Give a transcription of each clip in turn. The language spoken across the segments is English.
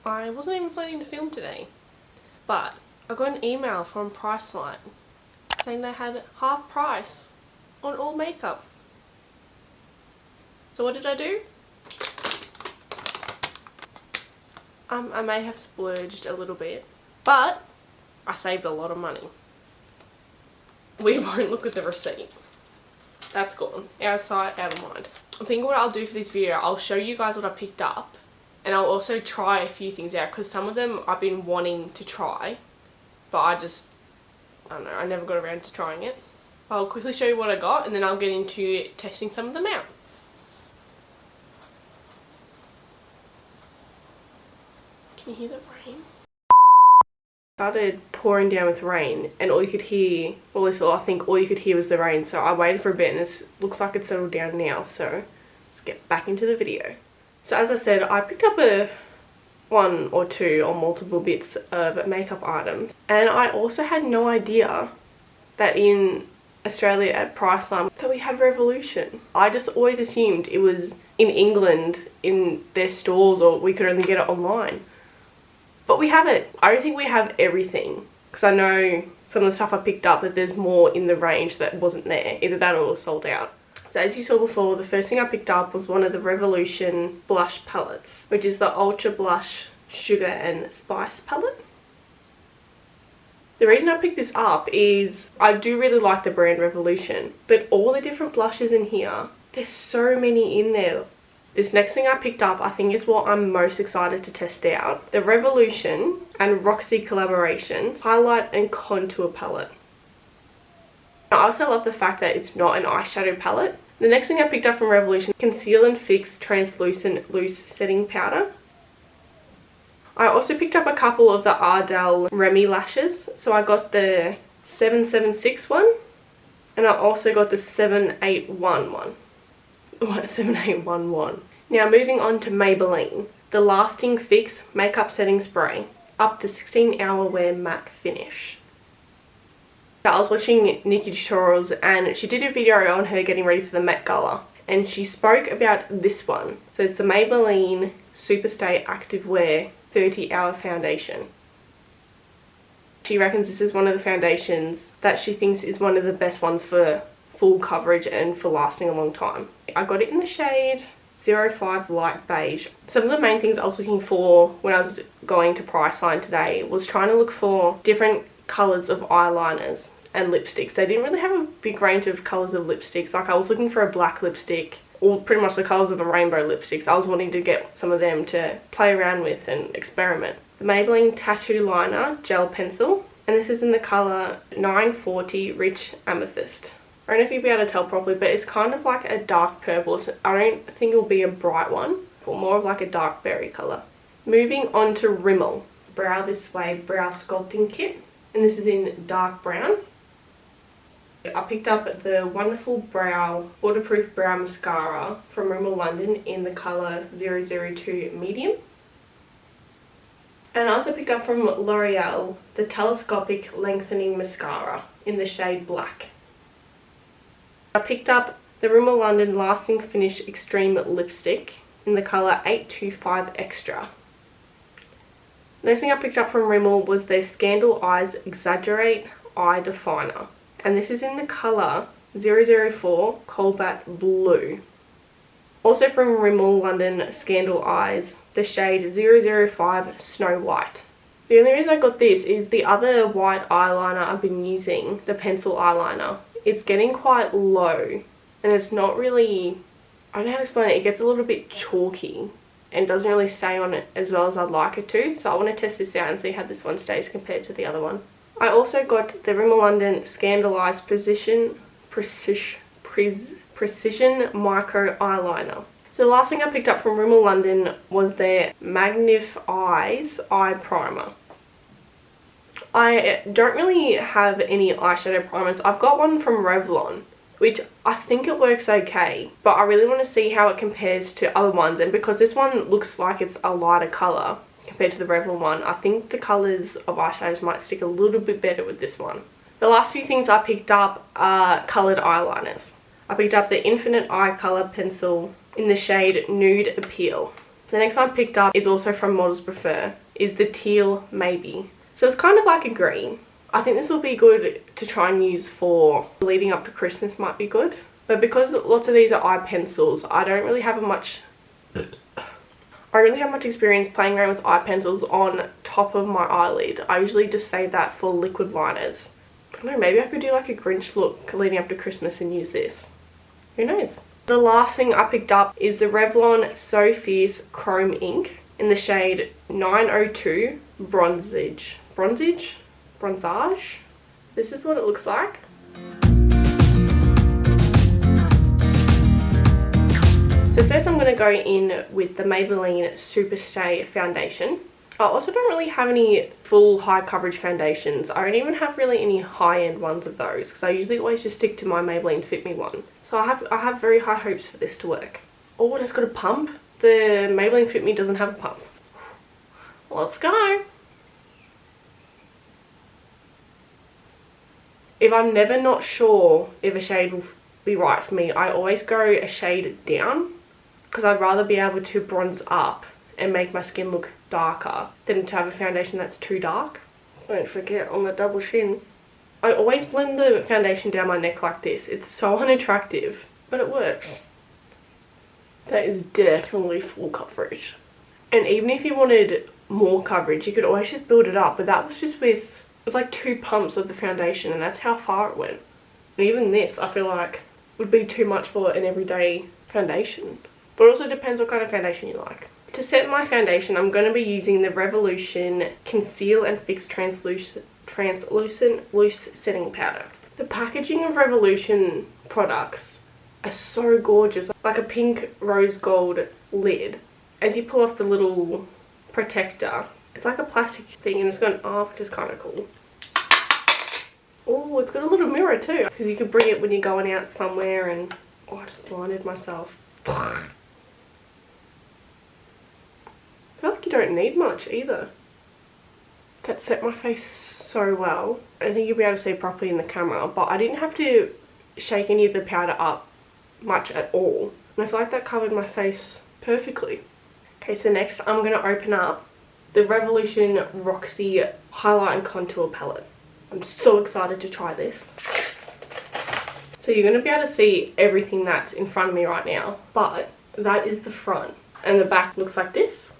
I wasn't even planning to film today, but I got an email from Priceline saying they had half price on all makeup. So what did I do? I may have splurged a little bit, but I saved a lot of money. We won't look at the receipt. That's gone. Out of sight, out of mind. I think what I'll do for this video, I'll show you guys what I picked up, and I'll also try a few things out, because some of them I've been wanting to try, but I don't know, I never got around to trying it. I'll quickly show you what I got, and then I'll get into testing some of them out. Can you hear the rain? Started pouring down with rain, and all you could hear, well, I think all you could hear was the rain, so I waited for a bit, and it looks like it's settled down now, so let's get back into the video. So as I said, I picked up one or two or multiple bits of makeup items, and I also had no idea that in Australia at Priceline that we had Revolution. I just always assumed it was in England in their stores, or we could only get it online. But we have it. I don't think we have everything, because I know some of the stuff I picked up that there's more in the range that wasn't there. Either that or it was sold out. So as you saw before, the first thing I picked up was one of the Revolution blush palettes, which is the Ultra Blush Sugar and Spice palette. The reason I picked this up is I do really like the brand Revolution, but all the different blushes in here, there's so many in there. This next thing I picked up, I think, is what I'm most excited to test out. The Revolution and Roxy collaboration highlight and contour palette. I also love the fact that it's not an eyeshadow palette. The next thing I picked up from Revolution, Conceal and Fix Translucent Loose Setting Powder. I also picked up a couple of the Ardell Remy lashes. So I got the 776 one, and I also got the 781 one. 7811. Now moving on to Maybelline, the Lasting Fix Makeup Setting Spray, up to 16-hour wear matte finish. I was watching Nikki tutorials, and she did a video on her getting ready for the Met Gala, and she spoke about this one. So it's the Maybelline Superstay Active Wear 30-hour foundation. She reckons this is one of the foundations that she thinks is one of the best ones for full coverage and for lasting a long time. I got it in the shade 05 Light Beige. Some of the main things I was looking for when I was going to Priceline today was trying to look for different colours of eyeliners and lipsticks. They didn't really have a big range of colours of lipsticks. Like, I was looking for a black lipstick, or pretty much the colours of the rainbow lipsticks. I was wanting to get some of them to play around with and experiment. The Maybelline Tattoo Liner Gel Pencil, and this is in the colour 940 Rich Amethyst. I don't know if you'll be able to tell properly, but it's kind of like a dark purple. So I don't think it'll be a bright one, but more of like a dark berry colour. Moving on to Rimmel Brow This Way Brow Sculpting Kit, and this is in dark brown. I picked up the Wonderful Brow Waterproof Brow Mascara from Rimmel London in the colour 002 Medium. And I also picked up from L'Oreal the Telescopic Lengthening Mascara in the shade Black. I picked up the Rimmel London Lasting Finish Extreme Lipstick in the colour 825 Extra. The next thing I picked up from Rimmel was their Scandalized Exaggerate Eye Definer, and this is in the colour 004 Cobalt Blue. Also from Rimmel London Scandalized, the shade 005 Snow White. The only reason I got this is the other white eyeliner I've been using, the pencil eyeliner. It's getting quite low, and it's not really, I don't know how to explain it, it gets a little bit chalky and doesn't really stay on it as well as I'd like it to. So I want to test this out and see how this one stays compared to the other one. I also got the Rimmel London Scandalized Precision Micro Eyeliner. So the last thing I picked up from Rimmel London was their Magniff Eyes Eye Primer. I don't really have any eyeshadow primers. I've got one from Revlon, which I think it works okay, but I really want to see how it compares to other ones, and because this one looks like it's a lighter colour compared to the Revlon one, I think the colours of eyeshadows might stick a little bit better with this one. The last few things I picked up are coloured eyeliners. I picked up the Infinite Eye Colour Pencil in the shade Nude Appeal. The next one I picked up is also from Models Prefer, is the Teal Maybe. So it's kind of like a green. I think this will be good to try and use for leading up to Christmas, might be good. But because lots of these are eye pencils, I don't really have much experience playing around with eye pencils on top of my eyelid. I usually just save that for liquid liners. I don't know, maybe I could do like a Grinch look leading up to Christmas and use this. Who knows? The last thing I picked up is the Revlon So Fierce Chrome Ink in the shade 902 Bronzage. Bronzage? This is what it looks like. So first I'm going to go in with the Maybelline Superstay foundation. I also don't really have any full high coverage foundations. I don't even have really any high-end ones of those because I usually always just stick to my Maybelline Fit Me one. So I have very high hopes for this to work. Oh, it's got a pump. The Maybelline Fit Me doesn't have a pump. Let's go. If I'm never not sure if a shade will be right for me, I always go a shade down because I'd rather be able to bronze up and make my skin look darker than to have a foundation that's too dark. Don't forget on the double chin. I always blend the foundation down my neck like this. It's so unattractive, but it works. That is definitely full coverage. And even if you wanted more coverage, you could always just build it up, but that was just with, it was like 2 pumps of the foundation and that's how far it went. And even this, I feel like, would be too much for an everyday foundation. But it also depends what kind of foundation you like. To set my foundation, I'm going to be using the Revolution Conceal and Fix Translucent Loose Setting Powder. The packaging of Revolution products are so gorgeous. Like a pink rose gold lid. As you pull off the little protector, it's like a plastic thing and it's got an arm, which is kind of cool. Oh, it's got a little mirror too, because you could bring it when you're going out somewhere and... Oh, I just blinded myself. I feel like you don't need much either. That set my face so well. I think you'll be able to see properly in the camera, but I didn't have to shake any of the powder up much at all. And I feel like that covered my face perfectly. Okay, so next I'm going to open up the Revolution Roxy Highlight and Contour Palette. I'm so excited to try this. So you're going to be able to see everything that's in front of me right now, but that is the front. And the back looks like this.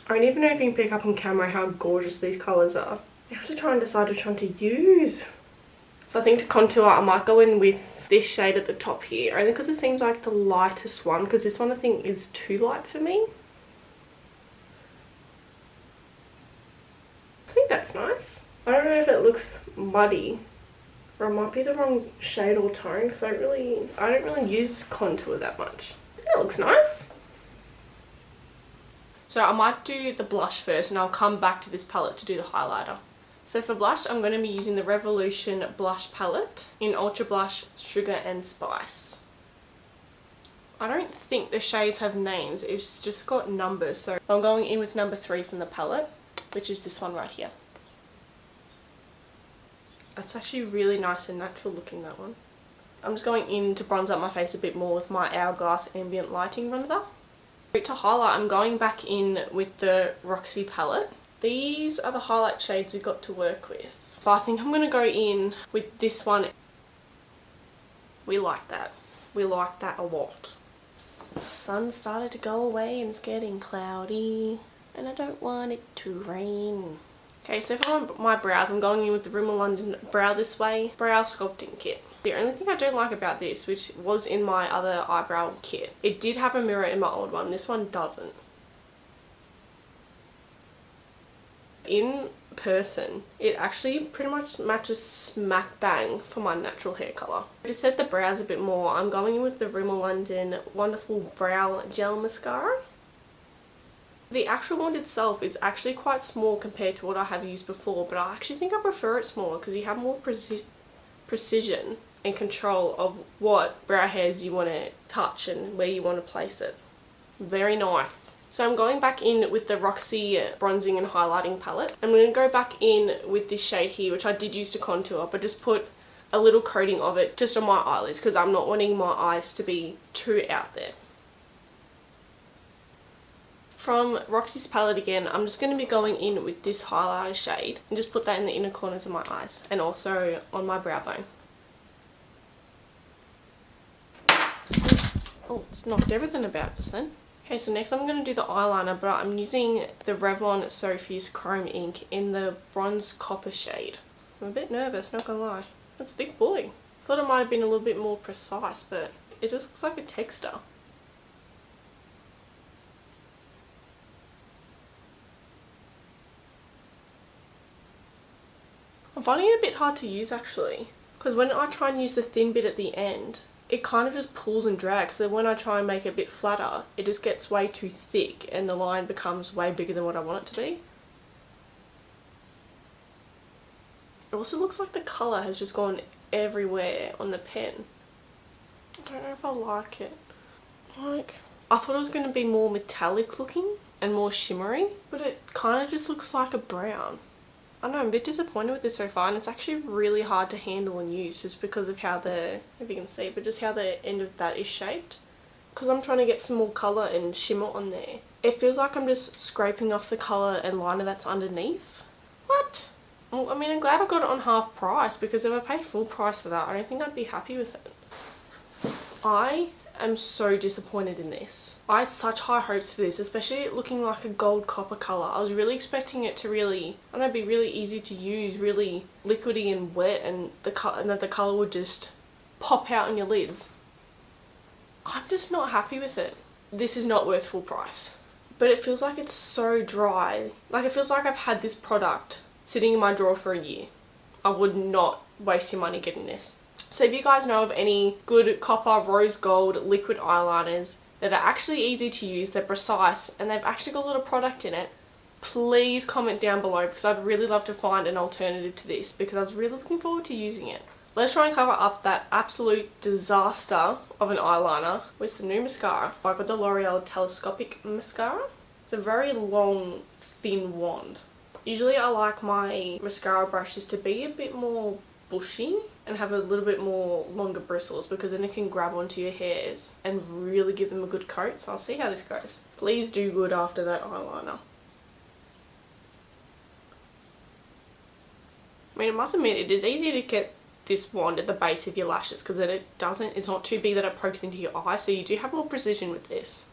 I don't even know if you can pick up on camera how gorgeous these colours are. I have to try and decide which one to use. So I think to contour I might go in with this shade at the top here, only because it seems like the lightest one, because this one I think is too light for me. I think that's nice. I don't know if it looks muddy, or it might be the wrong shade or tone, because I don't really use contour that much. That looks nice. So I might do the blush first and I'll come back to this palette to do the highlighter. So for blush, I'm going to be using the Revolution Blush Palette in Ultra Blush, Sugar and Spice. I don't think the shades have names, it's just got numbers. So I'm going in with number 3 from the palette, which is this one right here. That's actually really nice and natural looking, that one. I'm just going in to bronze up my face a bit more with my Hourglass Ambient Lighting Bronzer. To highlight, I'm going back in with the Roxy palette. These are the highlight shades we've got to work with. But I think I'm going to go in with this one. We like that. We like that a lot. The sun started to go away and it's getting cloudy. And I don't want it to rain. Okay, so for my brows, I'm going in with the Rimmel London Brow This Way Brow Sculpting Kit. The only thing I don't like about this, which was in my other eyebrow kit, it did have a mirror in my old one. This one doesn't. In person, it actually pretty much matches smack bang for my natural hair colour. To set the brows a bit more, I'm going in with the Rimmel London Wonderful Brow Gel Mascara. The actual wand itself is actually quite small compared to what I have used before, but I actually think I prefer it smaller because you have more precision and control of what brow hairs you want to touch and where you want to place it. Very nice. So I'm going back in with the Roxy Bronzing and Highlighting Palette. I'm going to go back in with this shade here, which I did use to contour, but just put a little coating of it just on my eyelids because I'm not wanting my eyes to be too out there. From Roxy's palette again, I'm just going to be going in with this highlighter shade and just put that in the inner corners of my eyes and also on my brow bone. Oh, it's knocked everything about just then. Okay, so next I'm going to do the eyeliner, but I'm using the Revlon Sophie's Chrome Ink in the bronze copper shade. I'm a bit nervous, not gonna lie. That's a thick boy. I thought it might have been a little bit more precise, but it just looks like a texture. I'm finding it a bit hard to use actually, because when I try and use the thin bit at the end, it kind of just pulls and drags, so when I try and make it a bit flatter, it just gets way too thick and the line becomes way bigger than what I want it to be. It also looks like the colour has just gone everywhere on the pen. I don't know if I like it. Like, I thought it was going to be more metallic looking and more shimmery, but it kind of just looks like a brown. I don't know, I'm a bit disappointed with this so far, and it's actually really hard to handle and use just because of how the, if you can see, but just how the end of that is shaped. Because I'm trying to get some more colour and shimmer on there. It feels like I'm just scraping off the colour and liner that's underneath. What? Well, I mean, I'm glad I got it on half price, because if I paid full price for that, I don't think I'd be happy with it. I am so disappointed in this. I had such high hopes for this, especially it looking like a gold copper colour. I was really expecting it to really, I don't know, be really easy to use, really liquidy and wet, and that the colour would just pop out on your lids. I'm just not happy with it. This is not worth full price. But it feels like it's so dry. Like, it feels like I've had this product sitting in my drawer for a year. I would not waste your money getting this. So if you guys know of any good copper rose gold liquid eyeliners that are actually easy to use, they're precise, and they've actually got a lot of product in it, please comment down below, because I'd really love to find an alternative to this, because I was really looking forward to using it. Let's try and cover up that absolute disaster of an eyeliner with some new mascara. I got the L'Oreal Telescopic mascara. It's a very long, thin wand. Usually I like my mascara brushes to be a bit more bushy and have a little bit more longer bristles, because then it can grab onto your hairs and really give them a good coat. So I'll see how this goes. Please do good after that eyeliner. I mean, I must admit, it is easy to get this wand at the base of your lashes, because then it's not too big that it pokes into your eye, so you do have more precision with this.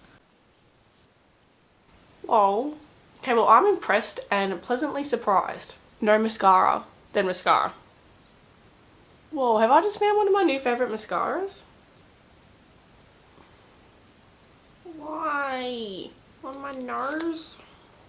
Lol. Okay, well, I'm impressed and pleasantly surprised. No mascara, then mascara. Whoa, have I just found one of my new favourite mascaras? Why? On my nose?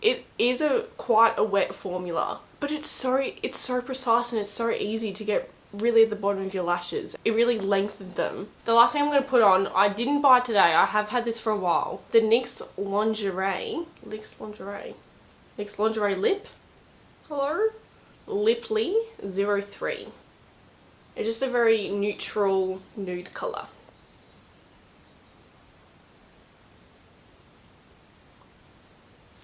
It is quite a wet formula, but it's so precise and it's so easy to get really at the bottom of your lashes. It really lengthened them. The last thing I'm going to put on, I didn't buy it today, I have had this for a while. The NYX Lingerie Lip. Hello? Liply 03. It's just a very neutral nude colour.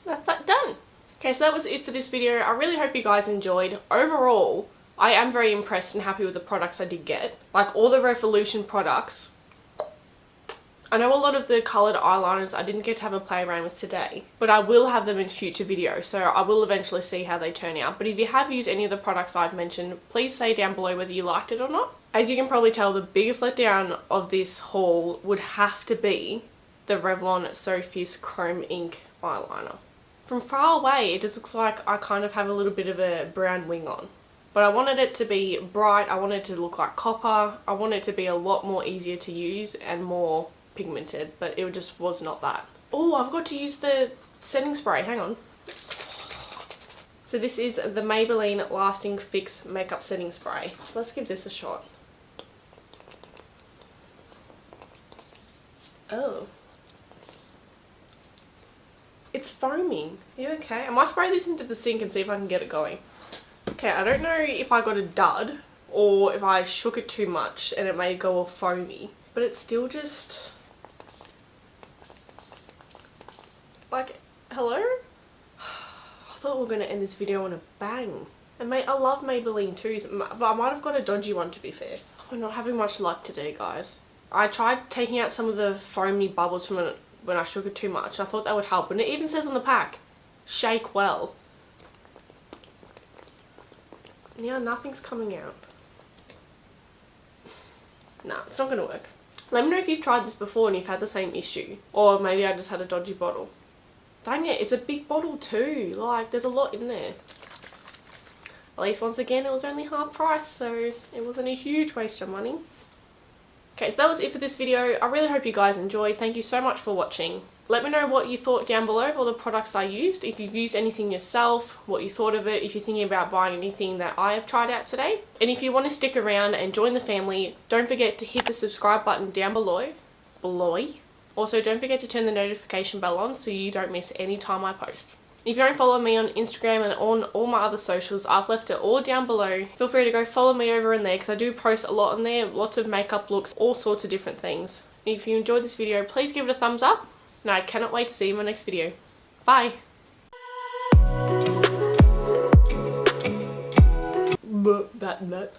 That's that done. Okay, so that was it for this video. I really hope you guys enjoyed. Overall, I am very impressed and happy with the products I did get. Like all the Revolution products. I know a lot of the coloured eyeliners I didn't get to have a play around with today, but I will have them in future videos, so I will eventually see how they turn out. But if you have used any of the products I've mentioned, please say down below whether you liked it or not. As you can probably tell, the biggest letdown of this haul would have to be the Revlon Sophie's Chrome Ink eyeliner. From far away, it just looks like I kind of have a little bit of a brown wing on. But I wanted it to be bright, I wanted it to look like copper, I wanted it to be a lot more easier to use and more pigmented, but it just was not that. Oh, I've got to use the setting spray, hang on. So this is the Maybelline Lasting Fix Makeup Setting Spray. So let's give this a shot. Oh. It's foaming. Are you okay? I might spray this into the sink and see if I can get it going. Okay, I don't know if I got a dud or if I shook it too much and it may go all foamy, but it's still just... like, hello? I thought we were going to end this video on a bang. And mate, I love Maybelline too, but I might have got a dodgy one to be fair. We're not having much luck today, guys. I tried taking out some of the foamy bubbles from it when I shook it too much. I thought that would help. And it even says on the pack, shake well. Now nothing's coming out. Nah, it's not going to work. Let me know if you've tried this before and you've had the same issue. Or maybe I just had a dodgy bottle. Dang it, it's a big bottle too. Like, there's a lot in there. At least once again, it was only half price, so it wasn't a huge waste of money. Okay, so that was it for this video. I really hope you guys enjoyed. Thank you so much for watching. Let me know what you thought down below of all the products I used. If you've used anything yourself, what you thought of it, if you're thinking about buying anything that I have tried out today. And if you want to stick around and join the family, don't forget to hit the subscribe button down below. Also, don't forget to turn the notification bell on so you don't miss any time I post. If you don't follow me on Instagram and on all my other socials, I've left it all down below. Feel free to go follow me over in there because I do post a lot on there, lots of makeup looks, all sorts of different things. If you enjoyed this video, please give it a thumbs up, and I cannot wait to see you in my next video. Bye! That nut.